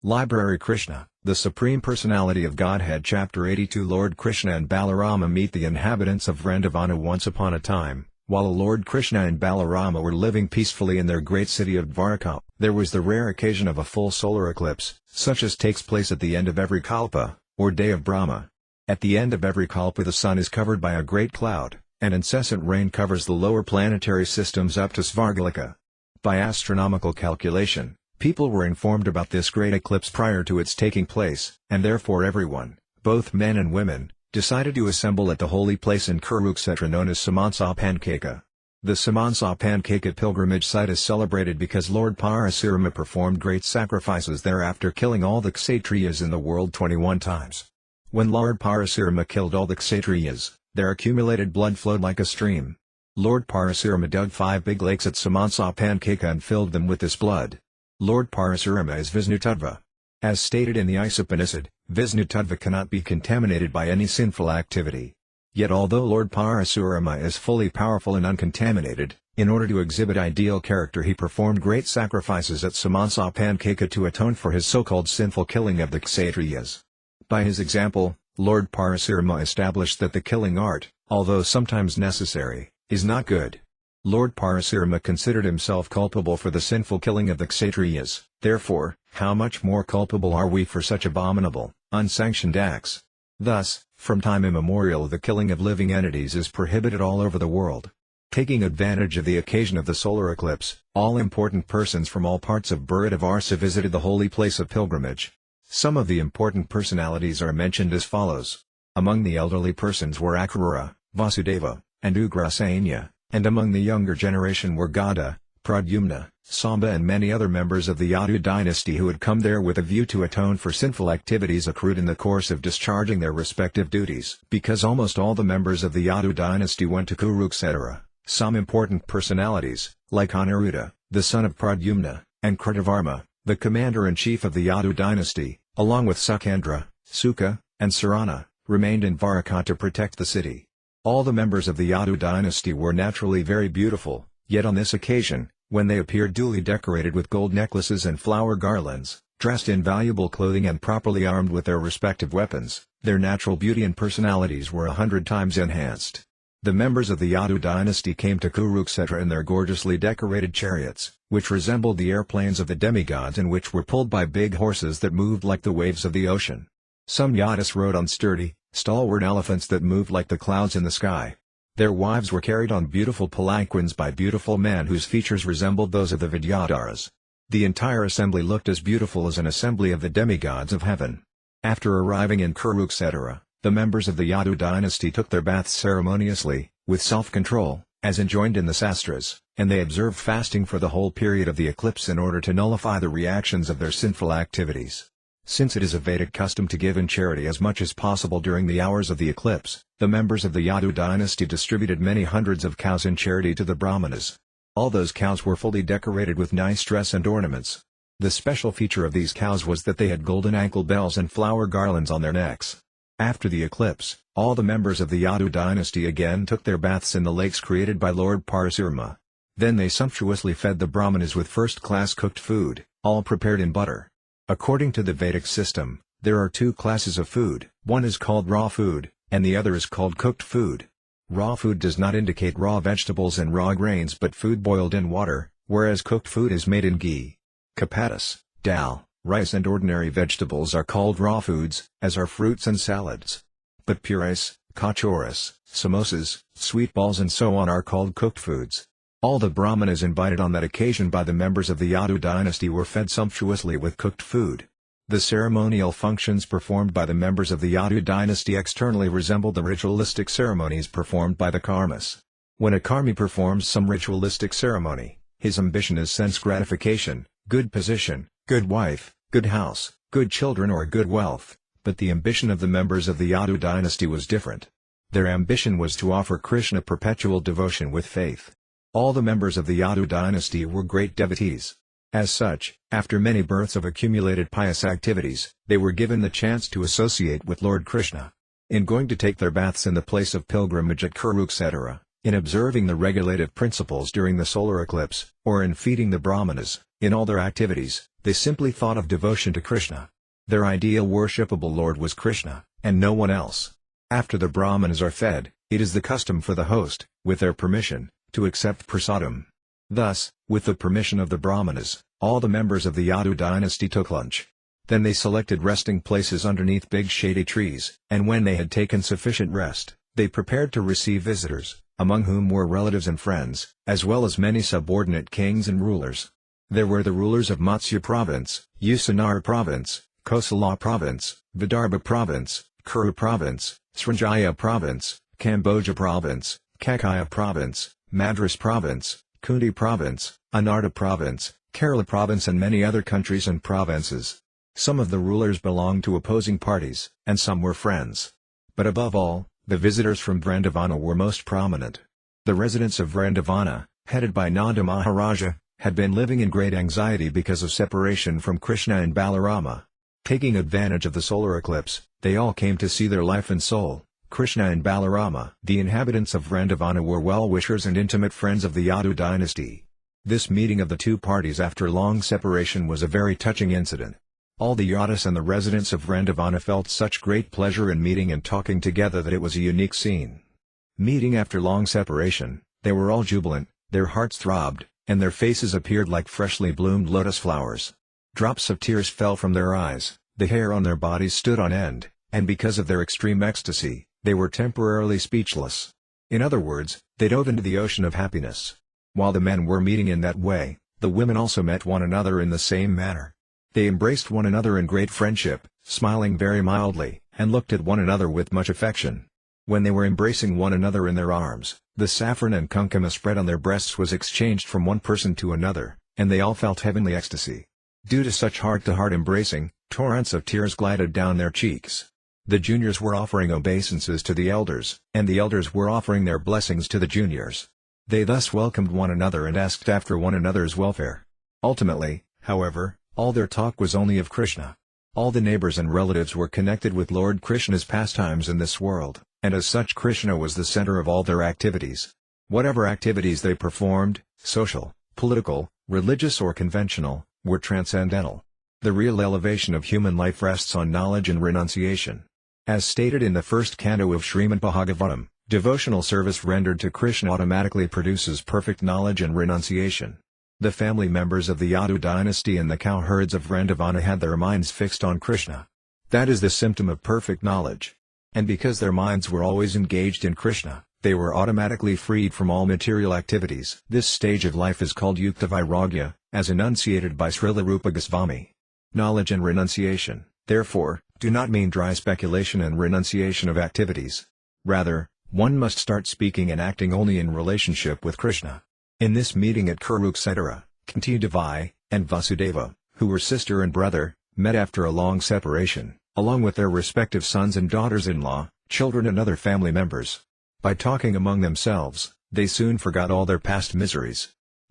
Library Kṛṣṇa, the Supreme Personality of Godhead Chapter 82 Lord Kṛṣṇa and Balarāma meet the inhabitants of Vṛndāvana. Once upon a time, while Lord Kṛṣṇa and Balarāma were living peacefully in their great city of Dwarka, there was the rare occasion of a full solar eclipse, such as takes place at the end of every kalpa, or day of Brahma. At the end of every kalpa the sun is covered by a great cloud, and incessant rain covers the lower planetary systems up to Svargalika. By astronomical calculation, people were informed about this great eclipse prior to its taking place, and therefore everyone, both men and women, decided to assemble at the holy place in Kṛṣṇa known as Śrīmad-Bhāgavatam. The Śrīmad-Bhāgavatam pilgrimage site is celebrated because Lord Ācārya performed great sacrifices there after killing all the Kshatriyas in the world 21 times. When Lord Ācārya killed all the Kshatriyas, their accumulated blood flowed like a stream. Lord Ācārya dug 5 big lakes at Śrīmad-Bhāgavatam and filled them with this blood. Lord Ācārya is Vishnu-tattva. As stated in the Upanishad, Vishnu-tattva cannot be contaminated by any sinful activity. Yet although Lord Ācārya is fully powerful and uncontaminated, in order to exhibit ideal character he performed great sacrifices at Śrīmad-Bhāgavatam to atone for his so-called sinful killing of the Kshatriyas. By his example, Lord Ācārya established that the killing art, although sometimes necessary, is not good. Lord Ācārya considered himself culpable for the sinful killing of the Kshatriyas, therefore, how much more culpable are we for such abominable, unsanctioned acts? Thus, from time immemorial the killing of living entities is prohibited all over the world. Taking advantage of the occasion of the solar eclipse, all important persons from all parts of Vṛndāvana visited the holy place of pilgrimage. Some of the important personalities are mentioned as follows. Among the elderly persons were Akrura, Vyāsadeva, and Ugrasena, and among the younger generation were Gada, Pradyumna, Samba and many other members of the Yadu dynasty who had come there with a view to atone for sinful activities accrued in the course of discharging their respective duties. Because almost all the members of the Yadu dynasty went to Kṛṣṇa, some important personalities, like Aniruddha, the son of Pradyumna, and Kritavarma, the commander-in-chief of the Yadu dynasty, along with Sukandra, Sukha, and Sarana, remained in Dwarka to protect the city. All the members of the Yadu dynasty were naturally very beautiful, yet on this occasion, when they appeared duly decorated with gold necklaces and flower garlands, dressed in valuable clothing and properly armed with their respective weapons, their natural beauty and personalities were 100 times enhanced. The members of the Yadu dynasty came to Kṛṣṇa in their gorgeously decorated chariots, which resembled the airplanes of the demigods and which were pulled by big horses that moved like the waves of the ocean. Some Yadus rode on sturdy, stalwart elephants that moved like the clouds in the sky. Their wives were carried on beautiful palanquins by beautiful men whose features resembled those of the Vidyadharas. The entire assembly looked as beautiful as an assembly of the demigods of heaven. After arriving in Kṛṣṇa, the members of the Yadu dynasty took their baths ceremoniously, with self-control, as enjoined in the Sastras, and they observed fasting for the whole period of the eclipse in order to nullify the reactions of their sinful activities. Since it is a Vedic custom to give in charity as much as possible during the hours of the eclipse, the members of the Yadu dynasty distributed many hundreds of cows in charity to the Brahmanas. All those cows were fully decorated with nice dress and ornaments. The special feature of these cows was that they had golden ankle bells and flower garlands on their necks. After the eclipse, all the members of the Yadu dynasty again took their baths in the lakes created by Lord Ācārya. Then they sumptuously fed the Brahmanas with first-class cooked food, all prepared in butter. According to the Vedic system, there are 2 classes of food, one is called raw food, and the other is called cooked food. Raw food does not indicate raw vegetables and raw grains but food boiled in water, whereas cooked food is made in ghee. Chapatis, dal, rice and ordinary vegetables are called raw foods, as are fruits and salads. But purees, kachoris, samosas, sweet balls and so on are called cooked foods. All the Brahmanas invited on that occasion by the members of the Yadu dynasty were fed sumptuously with cooked food. The ceremonial functions performed by the members of the Yadu dynasty externally resembled the ritualistic ceremonies performed by the karmis. When a karmi performs some ritualistic ceremony, his ambition is sense gratification, good position, good wife, good house, good children or good wealth, but the ambition of the members of the Yadu dynasty was different. Their ambition was to offer Krishna perpetual devotion with faith. All the members of the Yadu dynasty were great devotees. As such, after many births of accumulated pious activities, they were given the chance to associate with Lord Krishna. In going to take their baths in the place of pilgrimage at Kṛṣṇa, in observing the regulative principles during the solar eclipse, or in feeding the Brahmanas, In all their activities, they simply thought of devotion to Krishna. Their ideal worshipable Lord was Krishna, and no one else. After the Brahmanas are fed, it is the custom for the host, with their permission, to accept prasadam. Thus, with the permission of the Brahmanas, all the members of the Yadu dynasty took lunch. Then they selected resting places underneath big shady trees, and when they had taken sufficient rest, they prepared to receive visitors, among whom were relatives and friends, as well as many subordinate kings and rulers. There were the rulers of Matsya province, Usanara province, Kosala province, Vidarbha province, Kuru province, Srināthaya province, Cambodia province, Kakaya province, Madras province, Kundi province, Anarta province, Kerala province and many other countries and provinces. Some of the rulers belonged to opposing parties, and some were friends. But above all, the visitors from Vṛndāvana were most prominent. The residents of Vṛndāvana, headed by Nanda Maharaja, had been living in great anxiety because of separation from Kṛṣṇa and Balarāma. Taking advantage of the solar eclipse, they all came to see their life and soul, Kṛṣṇa and Balarāma. The inhabitants of Vṛndāvana were well-wishers and intimate friends of the Yadu dynasty. This meeting of the two parties after long separation was a very touching incident. All the Yadus and the residents of Vṛndāvana felt such great pleasure in meeting and talking together that it was a unique scene. Meeting after long separation, they were all jubilant, their hearts throbbed, and their faces appeared like freshly bloomed lotus flowers. Drops of tears fell from their eyes, the hair on their bodies stood on end, and because of their extreme ecstasy, they were temporarily speechless. In other words, they dove into the ocean of happiness. While the men were meeting in that way, the women also met one another in the same manner. They embraced one another in great friendship, smiling very mildly, and looked at one another with much affection. When they were embracing one another in their arms, the saffron and kumkuma spread on their breasts was exchanged from one person to another, and they all felt heavenly ecstasy. Due to such heart-to-heart embracing, torrents of tears glided down their cheeks. The juniors were offering obeisances to the elders, and the elders were offering their blessings to the juniors. They thus welcomed one another and asked after one another's welfare. Ultimately, however, all their talk was only of Krishna. All the neighbors and relatives were connected with Lord Krishna's pastimes in this world, and as such Krishna was the center of all their activities. Whatever activities they performed, social, political, religious or conventional, were transcendental. The real elevation of human life rests on knowledge and renunciation. As stated in the first canto of Śrīmad-Bhāgavatam, devotional service rendered to Krishna automatically produces perfect knowledge and renunciation. The family members of the Yadu dynasty and the cowherds of Vṛndāvana had their minds fixed on Krishna. That is the symptom of perfect knowledge. And because their minds were always engaged in Krishna, they were automatically freed from all material activities. This stage of life is called Yukta Vairagya, as enunciated by Śrīla Rupa Goswami. Knowledge and renunciation, therefore, do not mean dry speculation and renunciation of activities. Rather, one must start speaking and acting only in relationship with Krishna. In this meeting at Kṛṣṇa, Kṛṣṇa and Vyāsadeva, who were sister and brother, met after a long separation, along with their respective sons and daughters-in-law, children and other family members. By talking among themselves, they soon forgot all their past miseries.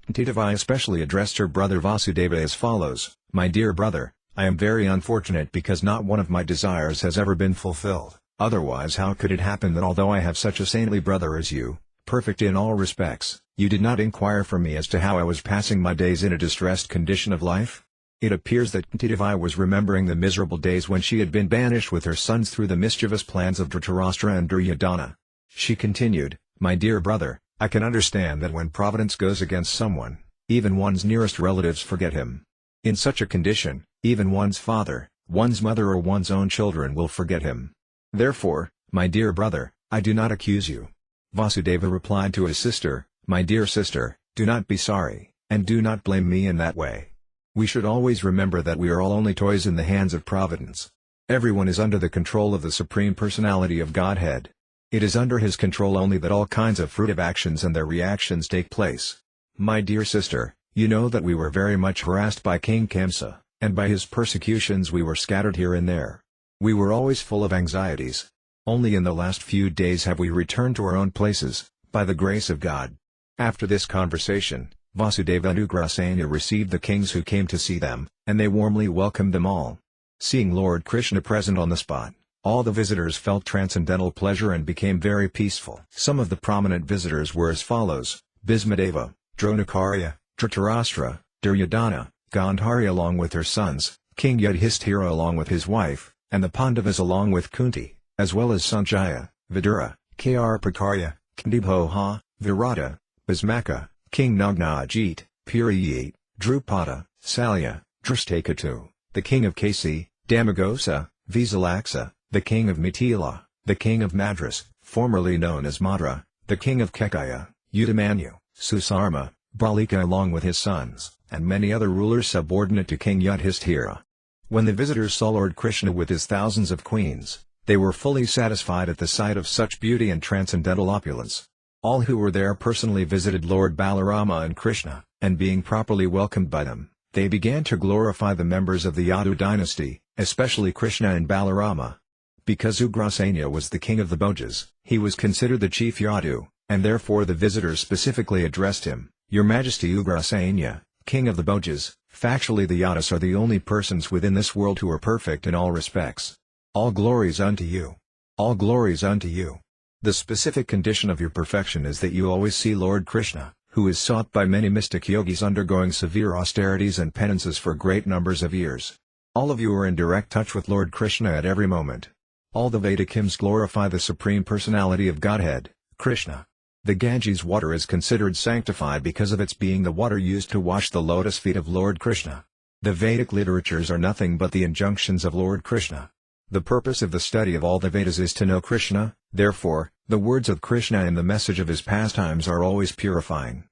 Kṛṣṇa especially addressed her brother Vyāsadeva as follows: "My dear brother, I am very unfortunate because not one of my desires has ever been fulfilled. Otherwise how could it happen that although I have such a saintly brother as you, perfect in all respects, you did not inquire from me as to how I was passing my days in a distressed condition of life?" It appears that Kṛṣṇa was remembering the miserable days when she had been banished with her sons through the mischievous plans of Dhritarashtra and Duryodhana. She continued, "My dear brother, I can understand that when providence goes against someone, even one's nearest relatives forget him. In such a condition, even one's father, one's mother or one's own children will forget him. Therefore, my dear brother, I do not accuse you." Vyāsadeva replied to his sister, "My dear sister, do not be sorry, and do not blame me in that way. We should always remember that we are all only toys in the hands of Providence. Everyone is under the control of the Supreme Personality of Godhead. It is under his control only that all kinds of fruitive actions and their reactions take place. My dear sister, you know that we were very much harassed by King Kṛṣṇa, and by his persecutions we were scattered here and there. We were always full of anxieties. Only in the last few days have we returned to our own places, by the grace of God." After this conversation, Vyāsadeva and Ugrasena received the kings who came to see them, and they warmly welcomed them all. Seeing Lord Krishna present on the spot, all the visitors felt transcendental pleasure and became very peaceful. Some of the prominent visitors were as follows: Bhismadeva, Dronacārya, Dhritarashtra, Duryodhana, Gandhari along with her sons, King Yudhishthira along with his wife, and the Pandavas along with Kunti, as well as Sanjaya, Vidura, Kārpākarya, Kandibhoha, Virata, Bhismaka, King Nagnajit, Puriyat, Drupada, Salya, Drishtakatu, the king of Kasi, Damagosa, Visalaksa, the king of Mithila, the king of Madras, formerly known as Madra, the king of Kekaya, Udamanyu, Susarma, Balika along with his sons, and many other rulers subordinate to King Yudhishthira. When the visitors saw Lord Krishna with his thousands of queens, they were fully satisfied at the sight of such beauty and transcendental opulence. All who were there personally visited Lord Balarāma and Krishna, and being properly welcomed by them, they began to glorify the members of the Yadu dynasty, especially Kṛṣṇa and Balarāma. Because Ugrasena was the king of the Bhojas, he was considered the chief Yadu, and therefore the visitors specifically addressed him, "Your Majesty Ugrasena, king of the Bhojas." Factually the Yadus are the only persons within this world who are perfect in all respects. All glories unto you. All glories unto you. The specific condition of your perfection is that you always see Lord Krishna, who is sought by many mystic yogis undergoing severe austerities and penances for great numbers of years. All of you are in direct touch with Lord Krishna at every moment. All the Vedic hymns glorify the Supreme Personality of Godhead, Krishna. The Ganges water is considered sanctified because of its being the water used to wash the lotus feet of Lord Krishna. The Vedic literatures are nothing but the injunctions of Lord Krishna. The purpose of the study of all the Vedas is to know Krishna, therefore, the words of Krishna and the message of his pastimes are always purifying.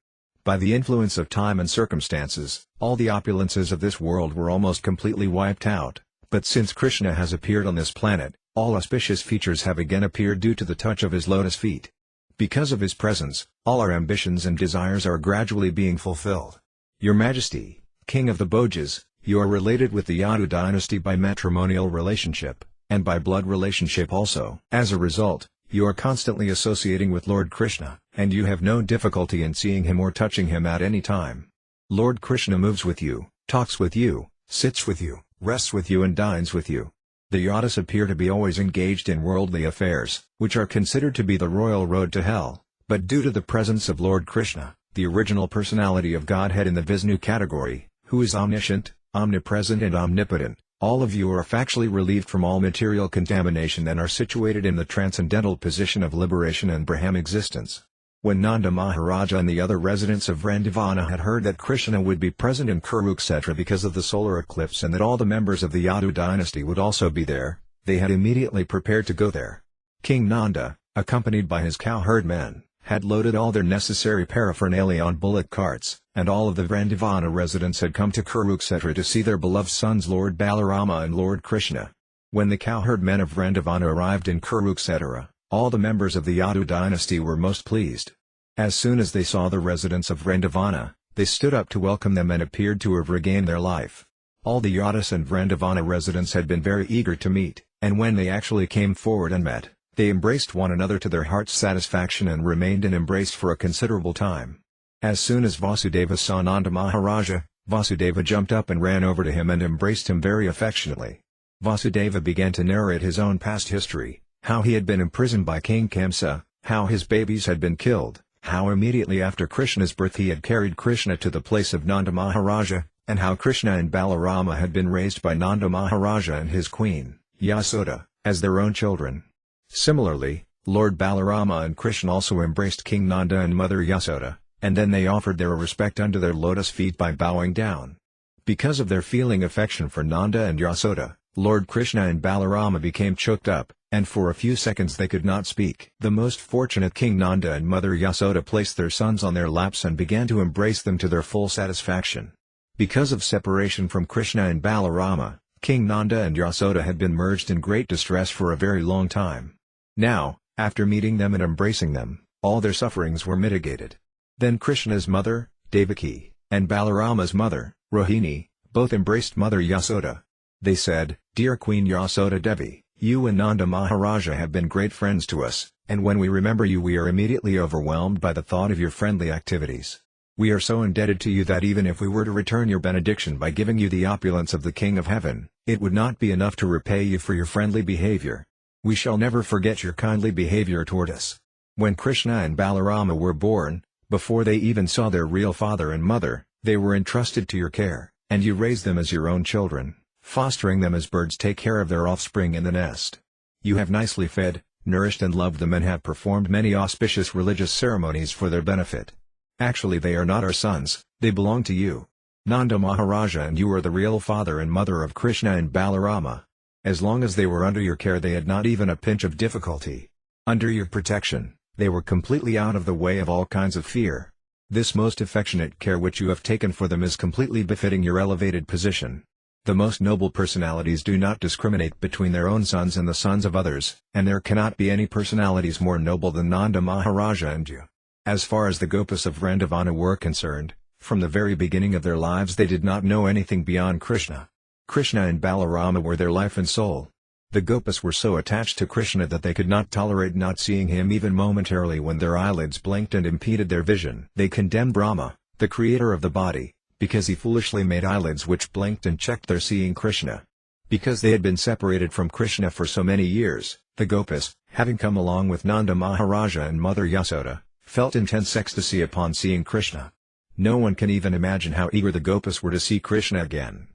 By the influence of time and circumstances, all the opulences of this world were almost completely wiped out, but since Krishna has appeared on this planet, all auspicious features have again appeared due to the touch of his lotus feet. Because of his presence, all our ambitions and desires are gradually being fulfilled. Your Majesty, King of the Bhojas, you are related with the Yadu dynasty by matrimonial relationship, and by blood relationship also. As a result, you are constantly associating with Lord Krishna, and you have no difficulty in seeing him or touching him at any time. Lord Krishna moves with you, talks with you, sits with you, rests with you and dines with you. The Yadus appear to be always engaged in worldly affairs, which are considered to be the royal road to hell, but due to the presence of Lord Krishna, the original personality of Godhead in the Vishnu category, who is omniscient, omnipresent and omnipotent, all of you are factually relieved from all material contamination and are situated in the transcendental position of liberation and Brahman existence. When Nanda Maharaja and the other residents of Vṛndāvana had heard that Krishna would be present in Kṛṣṇa because of the solar eclipse and that all the members of the Yadu dynasty would also be there, they had immediately prepared to go there. King Nanda, accompanied by his cowherd men, had loaded all their necessary paraphernalia on bullock carts, and all of the Vṛndāvana residents had come to Kṛṣṇa to see their beloved sons Lord Balarāma and Lord Krishna. When the cowherd men of Vṛndāvana arrived in Kṛṣṇa, all the members of the Yadu dynasty were most pleased. As soon as they saw the residents of Vṛndāvana, they stood up to welcome them and appeared to have regained their life. All the Yadus and Vṛndāvana residents had been very eager to meet, and when they actually came forward and met, they embraced one another to their heart's satisfaction and remained in embrace for a considerable time. As soon as Vyāsadeva saw Nanda Maharaja, Vyāsadeva jumped up and ran over to him and embraced him very affectionately. Vyāsadeva began to narrate his own past history, how he had been imprisoned by King Kamsa, how his babies had been killed, how immediately after Krishna's birth he had carried Krishna to the place of Nanda Maharaja, and how Kṛṣṇa and Balarāma had been raised by Nanda Maharaja and his queen, Vyāsadeva, as their own children. Similarly, Lord Balarāma and Krishna also embraced King Nanda and Mother Vyāsadeva, and then they offered their respect unto their lotus feet by bowing down. Because of their feeling affection for Nanda and Vyāsadeva, Lord Krishna and Balarāma became choked up, and for a few seconds they could not speak. The most fortunate King Nanda and Mother Vyāsadeva placed their sons on their laps and began to embrace them to their full satisfaction. Because of separation from Krishna and Balarāma, King Nanda and Vyāsadeva had been merged in great distress for a very long time. Now, after meeting them and embracing them, all their sufferings were mitigated. Then Krishna's mother, Devaki, and Balarāma's mother, Rohini, both embraced Mother Vyāsadeva. They said, "Dear Queen Vyāsadeva Devi, you and Nanda Maharaja have been great friends to us, and when we remember you we are immediately overwhelmed by the thought of your friendly activities. We are so indebted to you that even if we were to return your benediction by giving you the opulence of the King of Heaven, it would not be enough to repay you for your friendly behavior. We shall never forget your kindly behavior toward us." When Krishna and Balarāma were born, before they even saw their real father and mother, they were entrusted to your care, and you raise them as your own children, fostering them as birds take care of their offspring in the nest. You have nicely fed, nourished and loved them and have performed many auspicious religious ceremonies for their benefit. Actually they are not our sons, they belong to you. Nanda Maharaja and you are the real father and mother of Kṛṣṇa and Balarāma. As long as they were under your care they had not even a pinch of difficulty. Under your protection, they were completely out of the way of all kinds of fear. This most affectionate care which you have taken for them is completely befitting your elevated position. The most noble personalities do not discriminate between their own sons and the sons of others, and there cannot be any personalities more noble than Nanda Maharaja and you. As far as the Gopas of Vṛndāvana were concerned, from the very beginning of their lives they did not know anything beyond Krishna. Kṛṣṇa and Balarāma were their life and soul. The Gopas were so attached to Krishna that they could not tolerate not seeing him even momentarily when their eyelids blinked and impeded their vision. They condemned Brahma, the creator of the body, because he foolishly made eyelids which blinked and checked their seeing Krishna. Because they had been separated from Krishna for so many years, the Gopas, having come along with Nanda Maharaja and Mother Yasoda, felt intense ecstasy upon seeing Krishna. No one can even imagine how eager the Gopas were to see Krishna again.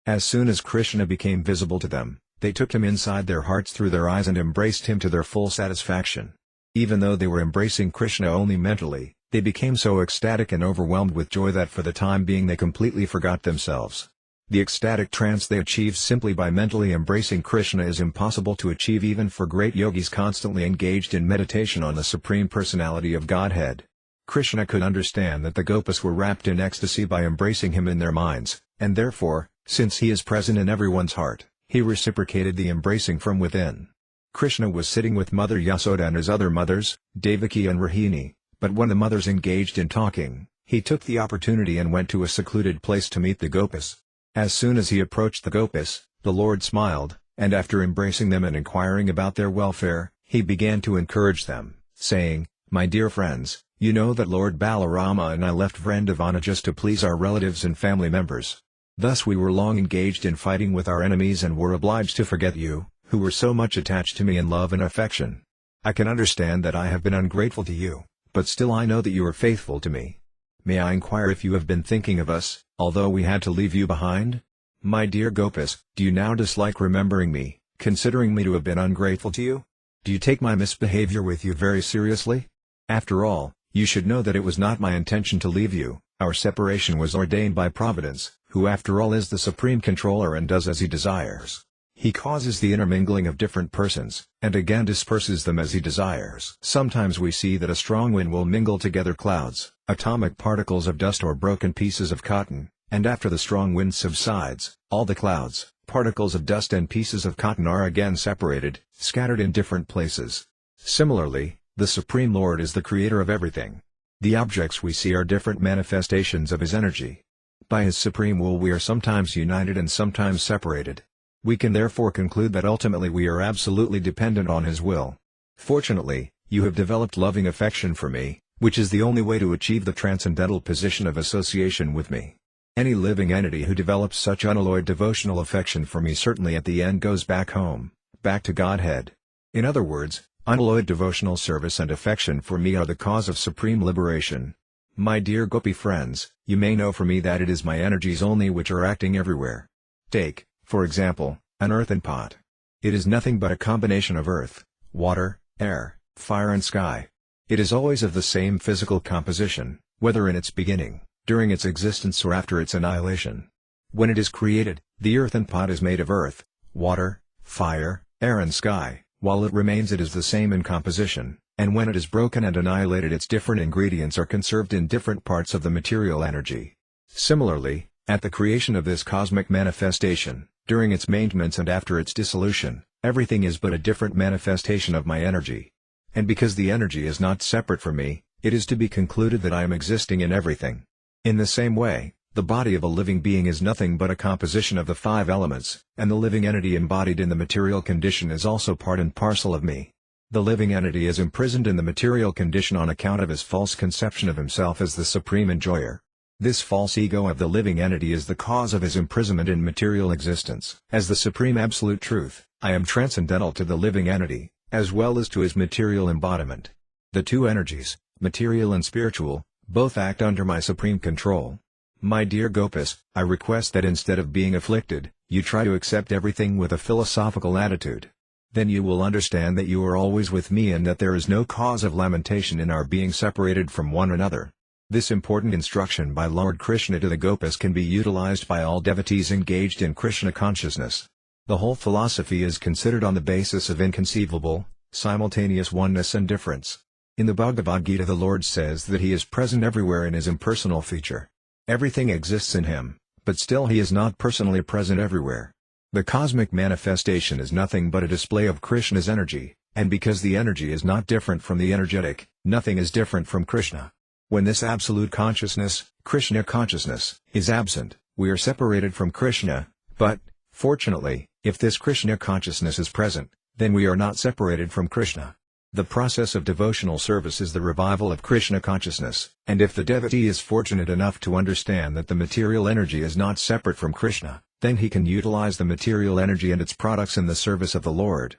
As soon as Krishna became visible to them, they took him inside their hearts through their eyes and embraced him to their full satisfaction. Even though they were embracing Krishna only mentally, they became so ecstatic and overwhelmed with joy that for the time being they completely forgot themselves. The ecstatic trance they achieved simply by mentally embracing Krishna is impossible to achieve even for great yogis constantly engaged in meditation on the Supreme Personality of Godhead. Krishna could understand that the Gopas were wrapped in ecstasy by embracing him in their minds, and therefore, since he is present in everyone's heart, he reciprocated the embracing from within. Krishna was sitting with Mother Yasoda and his other mothers, Devaki and Rohini, but when the mothers engaged in talking, he took the opportunity and went to a secluded place to meet the Gopas. As soon as he approached the Gopas, the Lord smiled, and after embracing them and inquiring about their welfare, he began to encourage them, saying, "My dear friends, you know that Lord Balarāma and I left Vṛndāvana just to please our relatives and family members. Thus we were long engaged in fighting with our enemies and were obliged to forget you, who were so much attached to me in love and affection. I can understand that I have been ungrateful to you, but still I know that you are faithful to me. May I inquire if you have been thinking of us, although we had to leave you behind? My dear Gopas, do you now dislike remembering me, considering me to have been ungrateful to you? Do you take my misbehavior with you very seriously? After all, you should know that it was not my intention to leave you. Our separation was ordained by Providence, who after all is the supreme controller and does as he desires. He causes the intermingling of different persons, and again disperses them as he desires. Sometimes we see that a strong wind will mingle together clouds, atomic particles of dust or broken pieces of cotton, and after the strong wind subsides, all the clouds, particles of dust and pieces of cotton are again separated, scattered in different places. Similarly, the Supreme Lord is the creator of everything. The objects we see are different manifestations of his energy. By his supreme will we are sometimes united and sometimes separated. We can therefore conclude that ultimately we are absolutely dependent on his will. Fortunately, you have developed loving affection for me, which is the only way to achieve the transcendental position of association with me. Any living entity who develops such unalloyed devotional affection for me certainly at the end goes back home, back to Godhead. In other words, unalloyed devotional service and affection for me are the cause of supreme liberation. My dear Gopi friends, you may know from me that it is my energies only which are acting everywhere. Take, for example, an earthen pot. It is nothing but a combination of earth, water, air, fire and sky. It is always of the same physical composition, whether in its beginning, during its existence or after its annihilation. When it is created, the earthen pot is made of earth, water, fire, air and sky. While it remains it is the same in composition, and when it is broken and annihilated its different ingredients are conserved in different parts of the material energy. Similarly, at the creation of this cosmic manifestation, during its maintenance and after its dissolution, everything is but a different manifestation of my energy. And because the energy is not separate from me, it is to be concluded that I am existing in everything. In the same way, the body of a living being is nothing but a composition of the 5 elements, and the living entity embodied in the material condition is also part and parcel of me. The living entity is imprisoned in the material condition on account of his false conception of himself as the supreme enjoyer. This false ego of the living entity is the cause of his imprisonment in material existence. As the supreme absolute truth, I am transcendental to the living entity, as well as to his material embodiment. The two energies, material and spiritual, both act under my supreme control. My dear Gopis, I request that instead of being afflicted, you try to accept everything with a philosophical attitude. Then you will understand that you are always with me and that there is no cause of lamentation in our being separated from one another. This important instruction by Lord Krishna to the Gopis can be utilized by all devotees engaged in Krishna consciousness. The whole philosophy is considered on the basis of inconceivable, simultaneous oneness and difference. In the Bhagavad Gita the Lord says that He is present everywhere in His impersonal feature. Everything exists in Him, but still He is not personally present everywhere. The cosmic manifestation is nothing but a display of Krishna's energy, and because the energy is not different from the energetic, nothing is different from Krishna. When this absolute consciousness, Krishna consciousness, is absent, we are separated from Krishna, but, fortunately, if this Krishna consciousness is present, then we are not separated from Krishna. The process of devotional service is the revival of Krishna consciousness, and if the devotee is fortunate enough to understand that the material energy is not separate from Krishna, then he can utilize the material energy and its products in the service of the Lord.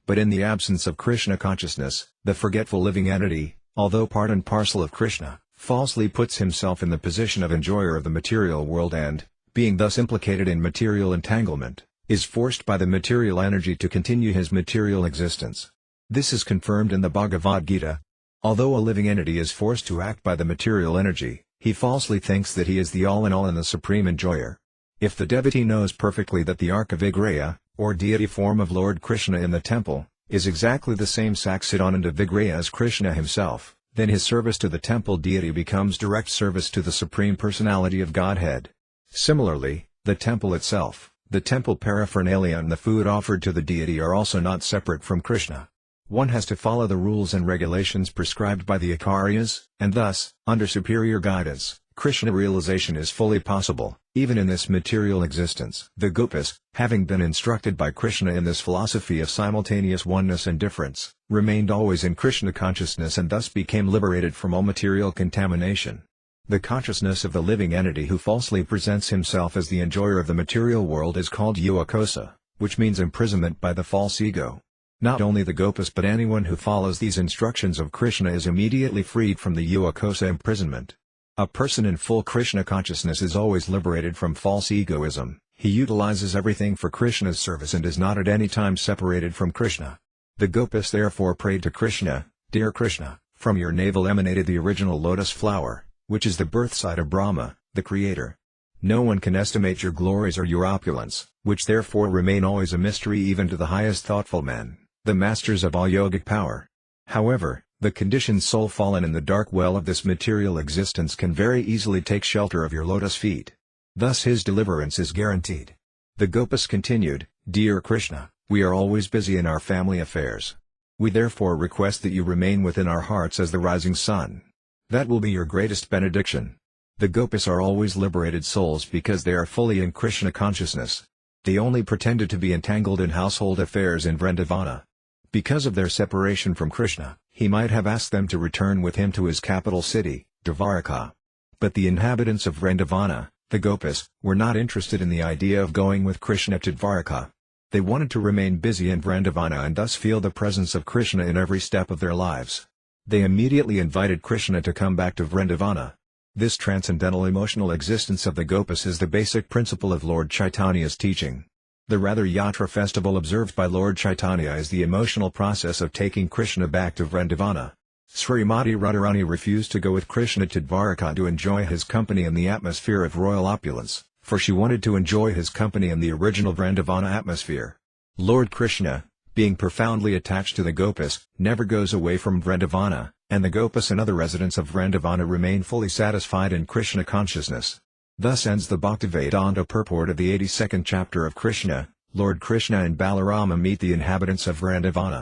But in the absence of Krishna consciousness, the forgetful living entity, although part and parcel of Krishna, falsely puts himself in the position of enjoyer of the material world and, being thus implicated in material entanglement, is forced by the material energy to continue his material existence. This is confirmed in the Bhagavad Gita. Although a living entity is forced to act by the material energy, he falsely thinks that he is the all-in-all and the supreme enjoyer. If the devotee knows perfectly that the Arka Vigraya, or deity form of Lord Krishna in the temple, is exactly the same Saksidananda Vigraya as Krishna himself, then his service to the temple deity becomes direct service to the Supreme Personality of Godhead. Similarly, the temple itself, the temple paraphernalia and the food offered to the deity are also not separate from Krishna. One has to follow the rules and regulations prescribed by the Ācāryas, and thus, under superior guidance, Krishna realization is fully possible, even in this material existence. The Gopis, having been instructed by Krishna in this philosophy of simultaneous oneness and difference, remained always in Krishna consciousness and thus became liberated from all material contamination. The consciousness of the living entity who falsely presents himself as the enjoyer of the material world is called yogakosa, which means imprisonment by the false ego. Not only the Gopis but anyone who follows these instructions of Krishna is immediately freed from the yogakosa imprisonment. A person in full Krishna consciousness is always liberated from false egoism, he utilizes everything for Krishna's service and is not at any time separated from Krishna. The Gopis therefore prayed to Krishna, "Dear Krishna, from your navel emanated the original lotus flower, which is the birthside of Brahma, the Creator. No one can estimate your glories or your opulence, which therefore remain always a mystery even to the highest thoughtful men, the masters of all yogic power. However, the conditioned soul fallen in the dark well of this material existence can very easily take shelter of your lotus feet. Thus his deliverance is guaranteed." The Gopis continued, "Dear Krishna, we are always busy in our family affairs. We therefore request that you remain within our hearts as the rising sun. That will be your greatest benediction." The Gopis are always liberated souls because they are fully in Krishna consciousness. They only pretended to be entangled in household affairs in Vṛndāvana. Because of their separation from Krishna, he might have asked them to return with him to his capital city, Dvaraka. But the inhabitants of Vṛndāvana, the Gopis, were not interested in the idea of going with Krishna to Dvaraka. They wanted to remain busy in Vṛndāvana and thus feel the presence of Krishna in every step of their lives. They immediately invited Krishna to come back to Vṛndāvana. This transcendental emotional existence of the Gopis is the basic principle of Lord Chaitanya's teaching. The Ratha Yatra festival observed by Lord Chaitanya is the emotional process of taking Krishna back to Vṛndāvana. Srimati Radharani refused to go with Krishna to Dvaraka to enjoy his company in the atmosphere of royal opulence, for she wanted to enjoy his company in the original Vṛndāvana atmosphere. Lord Krishna, being profoundly attached to the Gopis, never goes away from Vṛndāvana, and the Gopis and other residents of Vṛndāvana remain fully satisfied in Krishna consciousness. Thus ends the Bhaktivedanta purport of the 82nd chapter of Kṛṣṇa. Lord Kṛṣṇa and Balarāma meet the inhabitants of Vṛndāvana.